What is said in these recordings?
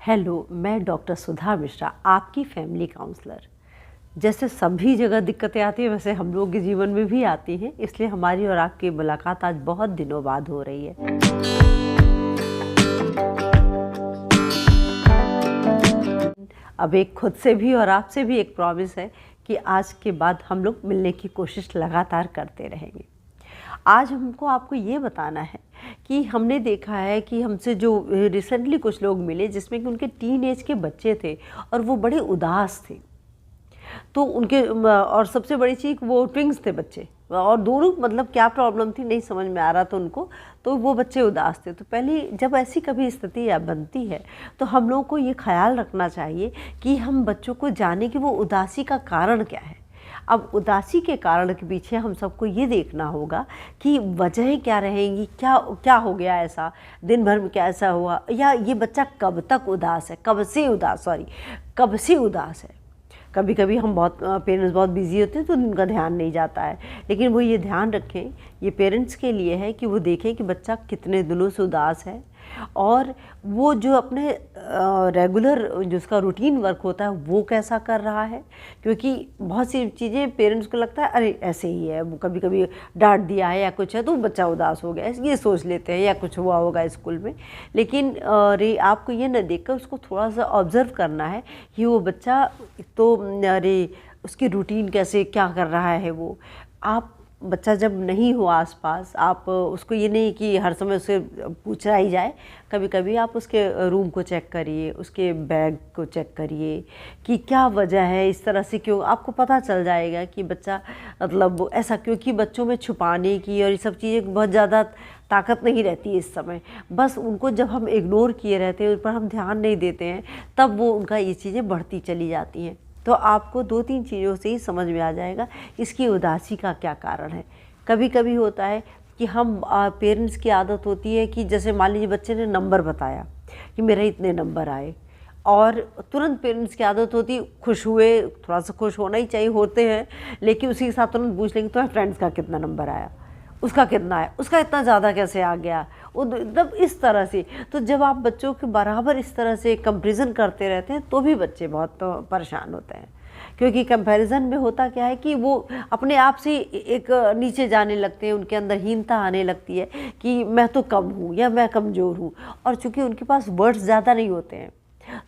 Hello, मैं doctor सुधा मिश्रा, आपकी family counsellor. जैसे सभी जगह दिक्कतें आती हैं, वैसे हम लोग के जीवन में भी आती हैं, इसलिए हमारी और आपकी मुलाकात आज बहुत दिनों बाद हो रही है। अब एक खुद से भी और आपसे भी एक प्रॉमिस है कि आज के बाद हम लोग मिलने की कोशिश लगातार करते रहेंगे। आज हमको आपको ये बताना है कि हमने देखा है कि हमसे जो रिसेंटली कुछ लोग मिले जिसमें कि उनके टीन एज के बच्चे थे और वो बड़े उदास थे। तो उनके और सबसे बड़ी चीज़ वो ट्विंग्स थे बच्चे, और दोनों मतलब क्या प्रॉब्लम थी नहीं समझ में आ रहा था उनको, तो वो बच्चे उदास थे। तो पहले जब ऐसी कभी स्थिति बनती है तो हम लोगों को ये ख्याल रखना चाहिए कि हम बच्चों को जाने कि वो उदासी का कारण क्या है। अब उदासी के कारण के पीछे हम सबको ये देखना होगा कि वजह क्या रहेंगी, क्या क्या हो गया ऐसा, दिन भर में क्या ऐसा हुआ, या ये बच्चा कब तक उदास है, कब से उदास है। कभी कभी हम बहुत पेरेंट्स बहुत बिजी होते हैं तो उनका ध्यान नहीं जाता है, लेकिन वो ये ध्यान रखें, ये पेरेंट्स के लिए है कि वो देखें कि बच्चा कितने दिनों से उदास है, और वो जो अपने रेगुलर जो उसका रूटीन वर्क होता है वो कैसा कर रहा है। क्योंकि बहुत सी चीज़ें पेरेंट्स को लगता है अरे ऐसे ही है, वो कभी कभी डांट दिया है या कुछ है तो बच्चा उदास हो गया, ये सोच लेते हैं, या कुछ हुआ होगा स्कूल में। लेकिन रे आपको ये न देखकर उसको थोड़ा सा ऑब्ज़र्व करना है कि वो बच्चा तो अरे उसकी रूटीन कैसे क्या कर रहा है। वो आप बच्चा जब नहीं हो आसपास, आप उसको ये नहीं कि हर समय उससे पूछा ही जाए, कभी कभी आप उसके रूम को चेक करिए, उसके बैग को चेक करिए कि क्या वजह है इस तरह से, क्यों आपको पता चल जाएगा कि बच्चा मतलब ऐसा। क्योंकि बच्चों में छुपाने की और ये सब चीज़ें बहुत ज़्यादा ताकत नहीं रहती है इस समय, बस उनको जब हम इग्नोर किए रहते हैं, उन पर हम ध्यान नहीं देते हैं, तब वो उनका ये चीज़ें बढ़ती चली जाती हैं। तो आपको 2-3 चीज़ों से ही समझ में आ जाएगा इसकी उदासी का क्या कारण है। कभी कभी होता है कि हम पेरेंट्स की आदत होती है कि जैसे मान लीजिए बच्चे ने नंबर बताया कि मेरे इतने नंबर आए, और तुरंत पेरेंट्स की आदत होती खुश हुए, थोड़ा सा खुश होना ही चाहिए, होते हैं, लेकिन उसी के साथ तुरंत पूछ लेंगे तो फ्रेंड्स का कितना नंबर आया, उसका कितना है, उसका इतना ज़्यादा कैसे आ गया, वो मतलब इस तरह से। तो जब आप बच्चों के बराबर इस तरह से कंपैरिजन करते रहते हैं तो भी बच्चे बहुत परेशान होते हैं। क्योंकि कंपैरिजन में होता क्या है कि वो अपने आप से एक नीचे जाने लगते हैं, उनके अंदर हीनता आने लगती है कि मैं तो कम हूँ या मैं कमज़ोर हूँ। और चूँकि उनके पास वर्ड्स ज़्यादा नहीं होते हैं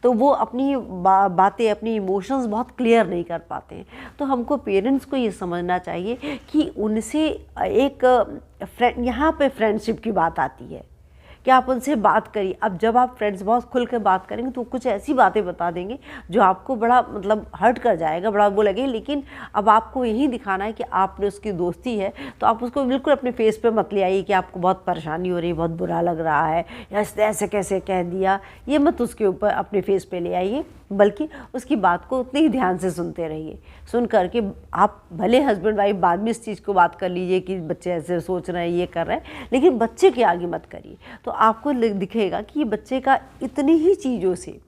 तो वो अपनी बातें, अपनी इमोशंस बहुत क्लियर नहीं कर पाते हैं। तो हमको पेरेंट्स को ये समझना चाहिए कि उनसे एक यहाँ पे फ्रेंडशिप की बात आती है कि आप उनसे बात करिए। अब जब आप फ्रेंड्स बहुत खुल कर बात करेंगे तो कुछ ऐसी बातें बता देंगे जो आपको बड़ा मतलब हर्ट कर जाएगा, बड़ा वो लगे। लेकिन अब आपको यही दिखाना है कि आपने उसकी दोस्ती है, तो आप उसको बिल्कुल अपने फेस पे मत ले आइए कि आपको बहुत परेशानी हो रही है, बहुत बुरा लग रहा है, या ऐसे कैसे कह दिया, ये मत उसके ऊपर अपने फेस पे ले आइए, बल्कि उसकी बात को उतनी ही ध्यान से सुनते रहिए। सुन करके आप भले हस्बैंड वाइफ बाद में इस चीज़ को बात कर लीजिए कि बच्चे ऐसे सोच रहे हैं, ये कर रहे हैं, लेकिन बच्चे के आगे मत करिए। तो आपको दिखेगा कि ये बच्चे का इतनी ही चीज़ों से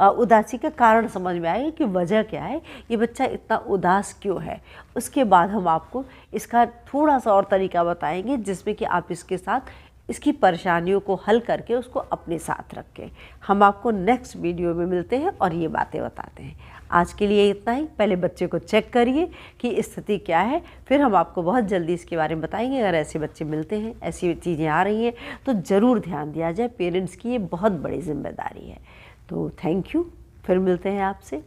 उदासी का कारण समझ में आएगा कि वजह क्या है, ये बच्चा इतना उदास क्यों है। उसके बाद हम आपको इसका थोड़ा सा और तरीका बताएंगे जिसमें कि आप इसके साथ इसकी परेशानियों को हल करके उसको अपने साथ रखें। हम आपको नेक्स्ट वीडियो में मिलते हैं और ये बातें बताते हैं। आज के लिए इतना ही। पहले बच्चे को चेक करिए कि स्थिति क्या है, फिर हम आपको बहुत जल्दी इसके बारे में बताएंगे। अगर ऐसे बच्चे मिलते हैं, ऐसी चीज़ें आ रही हैं, तो ज़रूर ध्यान दिया जाए। पेरेंट्स की ये बहुत बड़ी जिम्मेदारी है। तो थैंक यू, फिर मिलते हैं आपसे।